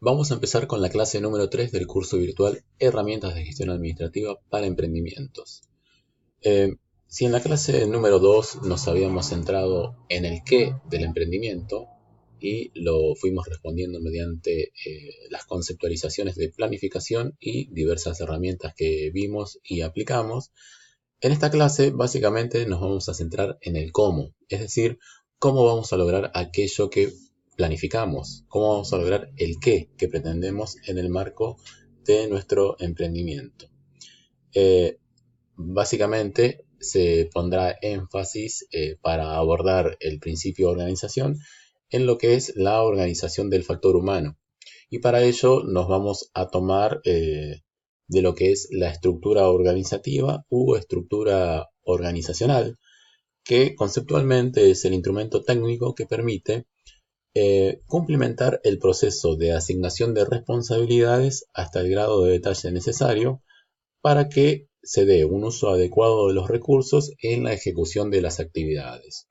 Vamos a empezar con la clase número 3 del curso virtual Herramientas de Gestión Administrativa para Emprendimientos. Si en la clase número 2 nos habíamos centrado en el qué del emprendimiento y lo fuimos respondiendo mediante las conceptualizaciones de planificación y diversas herramientas que vimos y aplicamos, en esta clase básicamente nos vamos a centrar en el cómo, es decir, cómo vamos a lograr aquello que planificamos, cómo vamos a lograr el qué que pretendemos en el marco de nuestro emprendimiento. Básicamente se pondrá énfasis para abordar el principio de organización en lo que es la organización del factor humano. Y para ello nos vamos a tomar de lo que es la estructura organizativa u estructura organizacional, que conceptualmente es el instrumento técnico que permite cumplimentar el proceso de asignación de responsabilidades hasta el grado de detalle necesario para que se dé un uso adecuado de los recursos en la ejecución de las actividades.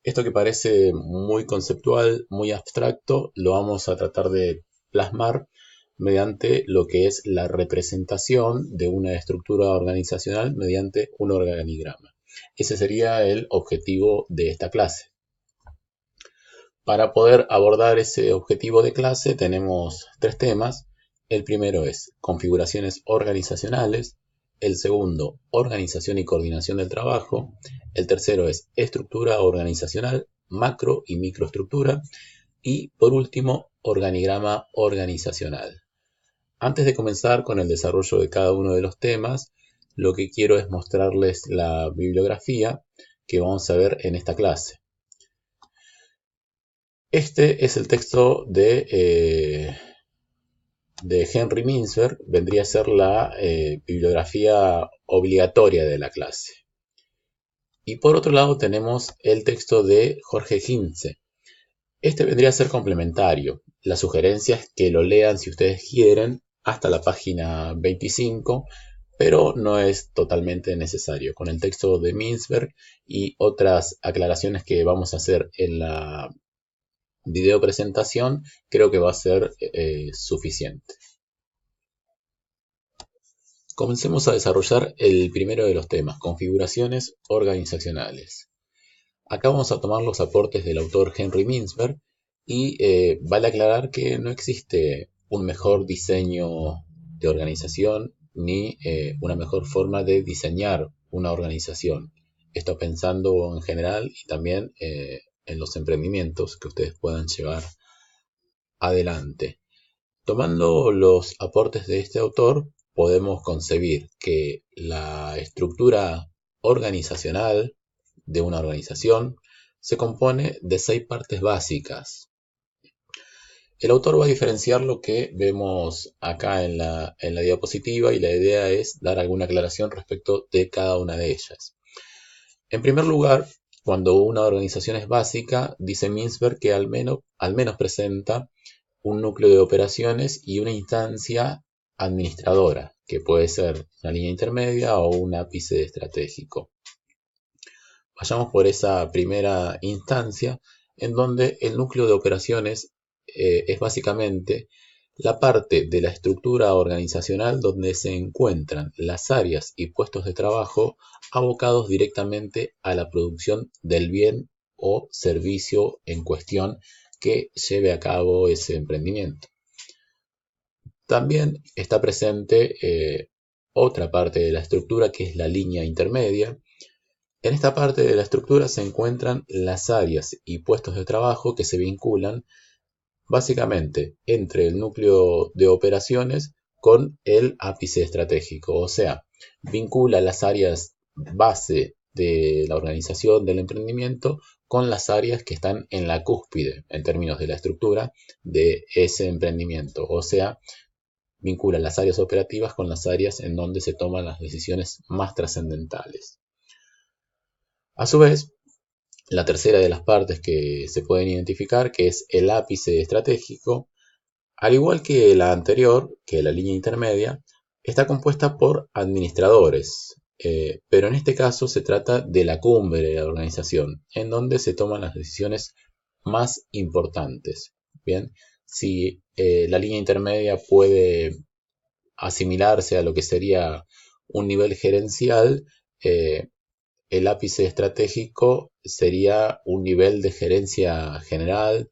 Esto que parece muy conceptual, muy abstracto, lo vamos a tratar de plasmar mediante lo que es la representación de una estructura organizacional mediante un organigrama. Ese sería el objetivo de esta clase. Para poder abordar ese objetivo de clase tenemos tres temas. El primero es configuraciones organizacionales. El segundo, organización y coordinación del trabajo. El tercero es estructura organizacional, macro y microestructura. Y por último, organigrama organizacional. Antes de comenzar con el desarrollo de cada uno de los temas, lo que quiero es mostrarles la bibliografía que vamos a ver en esta clase. Este es el texto de Henry Mintzberg, vendría a ser la bibliografía obligatoria de la clase. Y por otro lado tenemos el texto de Jorge Hintze. Este vendría a ser complementario. La sugerencia es que lo lean si ustedes quieren hasta la página 25, pero no es totalmente necesario. Con el texto de Mintzberg y otras aclaraciones que vamos a hacer en la video presentación, creo que va a ser suficiente. Comencemos a desarrollar el primero de los temas, configuraciones organizacionales. Acá vamos a tomar los aportes del autor Henry Mintzberg y vale aclarar que no existe un mejor diseño de organización ni una mejor forma de diseñar una organización. Esto pensando en general y también en los emprendimientos que ustedes puedan llevar adelante. Tomando los aportes de este autor, podemos concebir que la estructura organizacional de una organización se compone de 6 partes básicas. El autor va a diferenciar lo que vemos acá en la diapositiva y la idea es dar alguna aclaración respecto de cada una de ellas. En primer lugar, cuando una organización es básica, dice Mintzberg que al menos presenta un núcleo de operaciones y una instancia administradora, que puede ser una línea intermedia o un ápice estratégico. Vayamos por esa primera instancia, en donde el núcleo de operaciones es básicamente la parte de la estructura organizacional donde se encuentran las áreas y puestos de trabajo abocados directamente a la producción del bien o servicio en cuestión que lleve a cabo ese emprendimiento. También está presente otra parte de la estructura que es la línea intermedia. En esta parte de la estructura se encuentran las áreas y puestos de trabajo que se vinculan básicamente entre el núcleo de operaciones con el ápice estratégico, o sea, vincula las áreas base de la organización del emprendimiento con las áreas que están en la cúspide en términos de la estructura de ese emprendimiento, o sea, vincula las áreas operativas con las áreas en donde se toman las decisiones más trascendentales. A su vez, la tercera de las partes que se pueden identificar, que es el ápice estratégico, al igual que la anterior, que la línea intermedia, está compuesta por administradores, pero en este caso se trata de la cumbre de la organización, en donde se toman las decisiones más importantes. Bien, si la línea intermedia puede asimilarse a lo que sería un nivel gerencial, el ápice estratégico sería un nivel de gerencia general,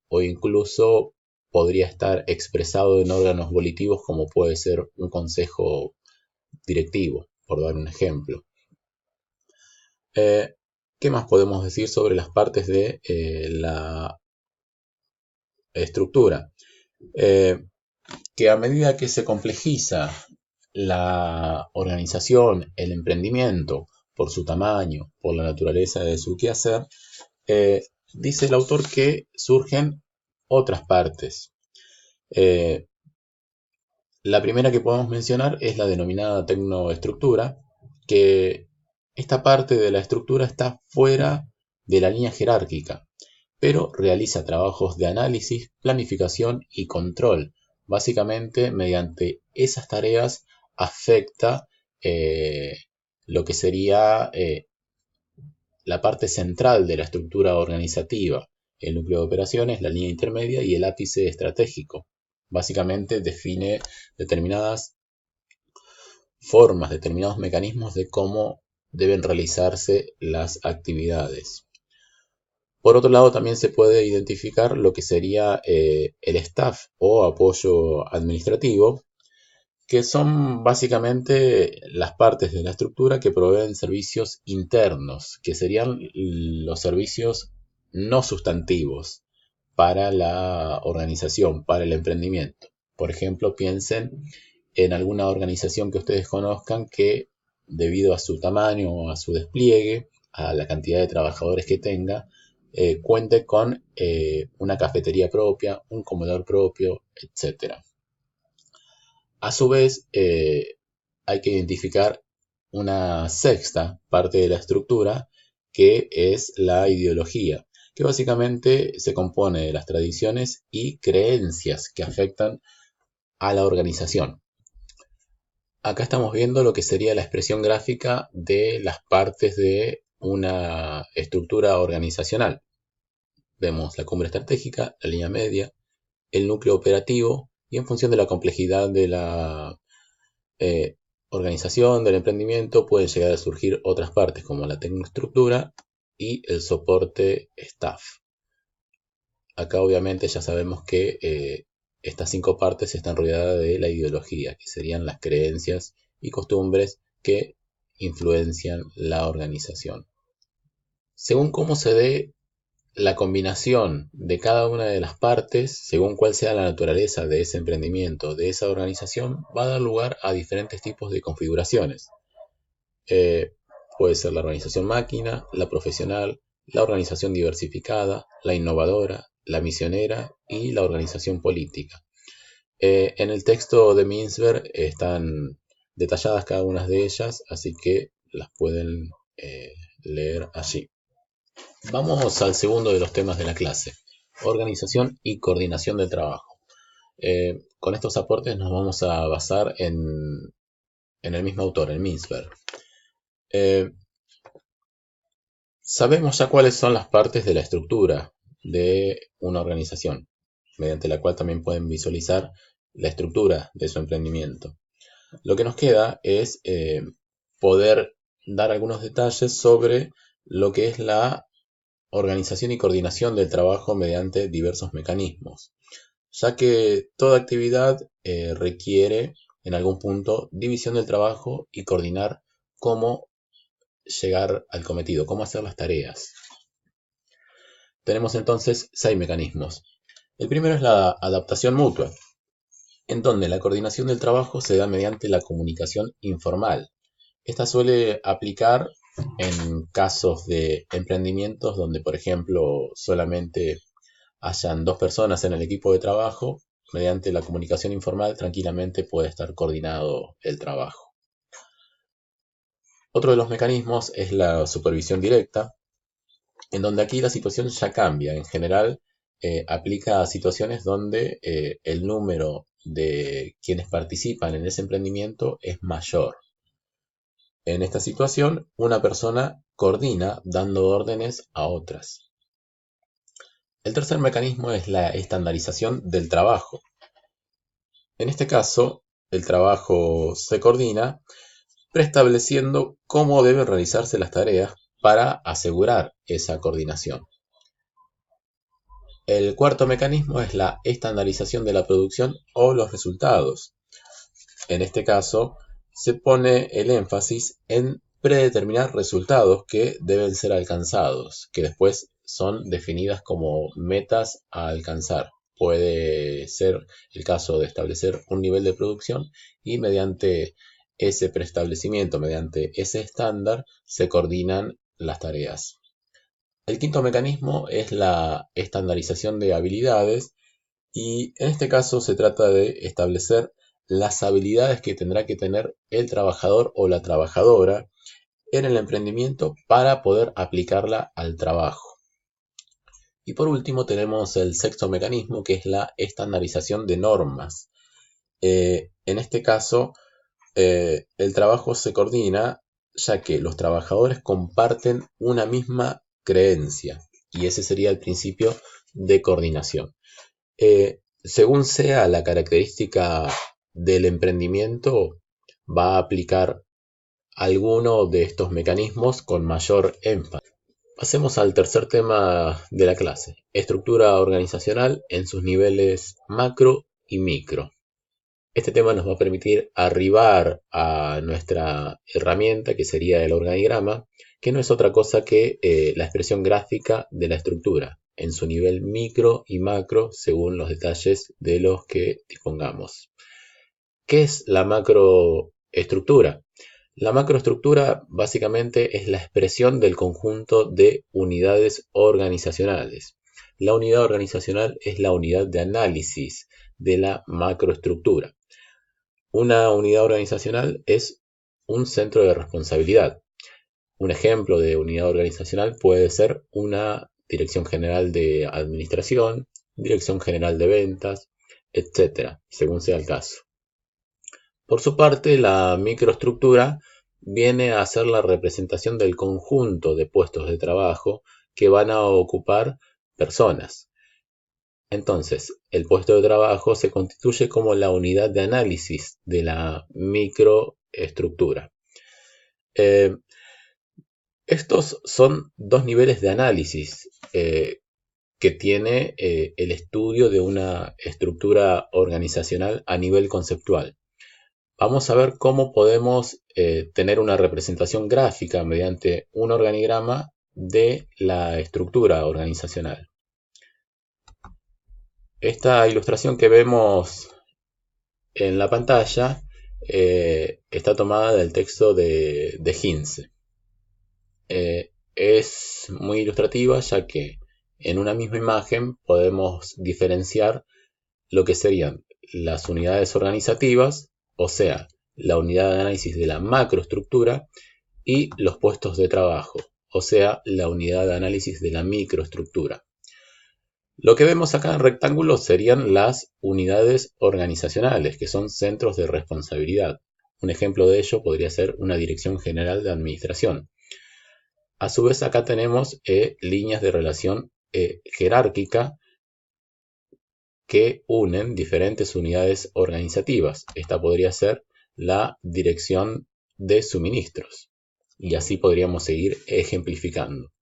o incluso podría estar expresado en órganos volitivos como puede ser un consejo directivo, por dar un ejemplo. ¿Qué más podemos decir sobre las partes de la estructura? Que a medida que se complejiza la organización, el emprendimiento, por su tamaño, por la naturaleza de su quehacer, dice el autor que surgen otras partes. La primera que podemos mencionar es la denominada tecnoestructura, que esta parte de la estructura está fuera de la línea jerárquica, pero realiza trabajos de análisis, planificación y control. Básicamente, mediante esas tareas afecta eh, lo que sería la parte central de la estructura organizativa, el núcleo de operaciones, la línea intermedia y el ápice estratégico. Básicamente define determinadas formas, determinados mecanismos de cómo deben realizarse las actividades. Por otro lado, también se puede identificar lo que sería el staff o apoyo administrativo, que son básicamente las partes de la estructura que proveen servicios internos, que serían los servicios no sustantivos para la organización, para el emprendimiento. Por ejemplo, piensen en alguna organización que ustedes conozcan que, debido a su tamaño o a su despliegue, a la cantidad de trabajadores que tenga, cuente con una cafetería propia, un comedor propio, etc. A su vez, hay que identificar una sexta parte de la estructura, que es la ideología, que básicamente se compone de las tradiciones y creencias que afectan a la organización. Acá estamos viendo lo que sería la expresión gráfica de las partes de una estructura organizacional. Vemos la cumbre estratégica, la línea media, el núcleo operativo, y en función de la complejidad de la organización, del emprendimiento, pueden llegar a surgir otras partes como la tecnoestructura y el soporte staff. Acá obviamente ya sabemos que estas 5 partes están rodeadas de la ideología, que serían las creencias y costumbres que influencian la organización. Según cómo se dé la combinación de cada una de las partes, según cuál sea la naturaleza de ese emprendimiento, de esa organización, va a dar lugar a diferentes tipos de configuraciones. Eh, Puede ser la organización máquina, la profesional, la organización diversificada, la innovadora, la misionera y la organización política. En el texto de Mintzberg están detalladas cada una de ellas, así que las pueden leer allí. Vamos al segundo de los temas de la clase, organización y coordinación del trabajo. Con estos aportes nos vamos a basar en el mismo autor, en Mintzberg. Sabemos ya cuáles son las partes de la estructura de una organización, mediante la cual también pueden visualizar la estructura de su emprendimiento. Lo que nos queda es poder dar algunos detalles sobre lo que es la organización y coordinación del trabajo mediante diversos mecanismos, ya que toda actividad requiere en algún punto división del trabajo y coordinar cómo llegar al cometido, cómo hacer las tareas. Tenemos entonces 6 mecanismos. El primero es la adaptación mutua, en donde la coordinación del trabajo se da mediante la comunicación informal. Esta suele aplicar en casos de emprendimientos donde, por ejemplo, solamente hayan 2 personas en el equipo de trabajo. Mediante la comunicación informal tranquilamente puede estar coordinado el trabajo. Otro de los mecanismos es la supervisión directa, en donde aquí la situación ya cambia. En general, aplica a situaciones donde el número de quienes participan en ese emprendimiento es mayor. En esta situación, una persona coordina dando órdenes a otras. El tercer mecanismo es la estandarización del trabajo. En este caso, el trabajo se coordina preestableciendo cómo deben realizarse las tareas para asegurar esa coordinación. El cuarto mecanismo es la estandarización de la producción o los resultados. En este caso, se pone el énfasis en predeterminar resultados que deben ser alcanzados, que después son definidas como metas a alcanzar. Puede ser el caso de establecer un nivel de producción y mediante ese preestablecimiento, mediante ese estándar, se coordinan las tareas. El quinto mecanismo es la estandarización de habilidades y en este caso se trata de establecer las habilidades que tendrá que tener el trabajador o la trabajadora en el emprendimiento para poder aplicarla al trabajo. Y por último tenemos el sexto mecanismo, que es la estandarización de normas. En este caso, el trabajo se coordina ya que los trabajadores comparten una misma creencia y ese sería el principio de coordinación. Según sea la característica del emprendimiento, va a aplicar alguno de estos mecanismos con mayor énfasis. Pasemos al tercer tema de la clase, estructura organizacional en sus niveles macro y micro. Este tema nos va a permitir arribar a nuestra herramienta, que sería el organigrama, que no es otra cosa que la expresión gráfica de la estructura, en su nivel micro y macro, según los detalles de los que dispongamos. ¿Qué es la macroestructura? La macroestructura básicamente es la expresión del conjunto de unidades organizacionales. La unidad organizacional es la unidad de análisis de la macroestructura. Una unidad organizacional es un centro de responsabilidad. Un ejemplo de unidad organizacional puede ser una dirección general de administración, dirección general de ventas, etcétera, según sea el caso. Por su parte, la microestructura viene a ser la representación del conjunto de puestos de trabajo que van a ocupar personas. Entonces, el puesto de trabajo se constituye como la unidad de análisis de la microestructura. Estos son dos niveles de análisis que tiene el estudio de una estructura organizacional a nivel conceptual. Vamos a ver cómo podemos tener una representación gráfica mediante un organigrama de la estructura organizacional. Esta ilustración que vemos en la pantalla está tomada del texto de Hinze. Es muy ilustrativa ya que en una misma imagen podemos diferenciar lo que serían las unidades organizativas, o sea, la unidad de análisis de la macroestructura, y los puestos de trabajo, o sea, la unidad de análisis de la microestructura. Lo que vemos acá en rectángulo serían las unidades organizacionales, que son centros de responsabilidad. Un ejemplo de ello podría ser una dirección general de administración. A su vez acá tenemos líneas de relación jerárquica que unen diferentes unidades organizativas. Esta podría ser la dirección de suministros. Y así podríamos seguir ejemplificando.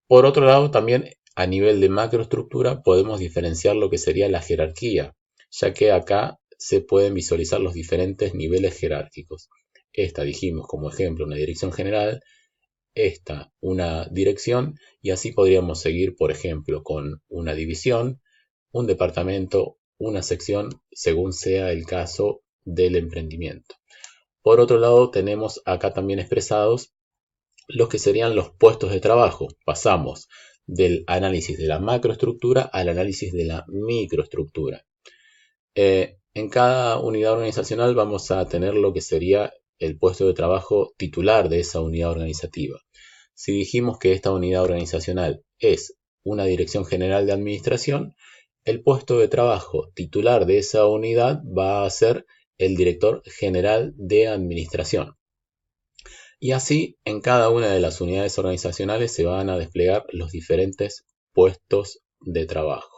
Por otro lado, también a nivel de macroestructura podemos diferenciar lo que sería la jerarquía, ya que acá se pueden visualizar los diferentes niveles jerárquicos. Esta dijimos como ejemplo una dirección general, esta una dirección y así podríamos seguir, por ejemplo, con una división, un departamento, una sección, según sea el caso del emprendimiento. Por otro lado, tenemos acá también expresados los que serían los puestos de trabajo. Pasamos del análisis de la macroestructura al análisis de la microestructura. En cada unidad organizacional vamos a tener lo que sería el puesto de trabajo titular de esa unidad organizativa. Si dijimos que esta unidad organizacional es una dirección general de administración, el puesto de trabajo titular de esa unidad va a ser el director general de administración. Y así en cada una de las unidades organizacionales se van a desplegar los diferentes puestos de trabajo.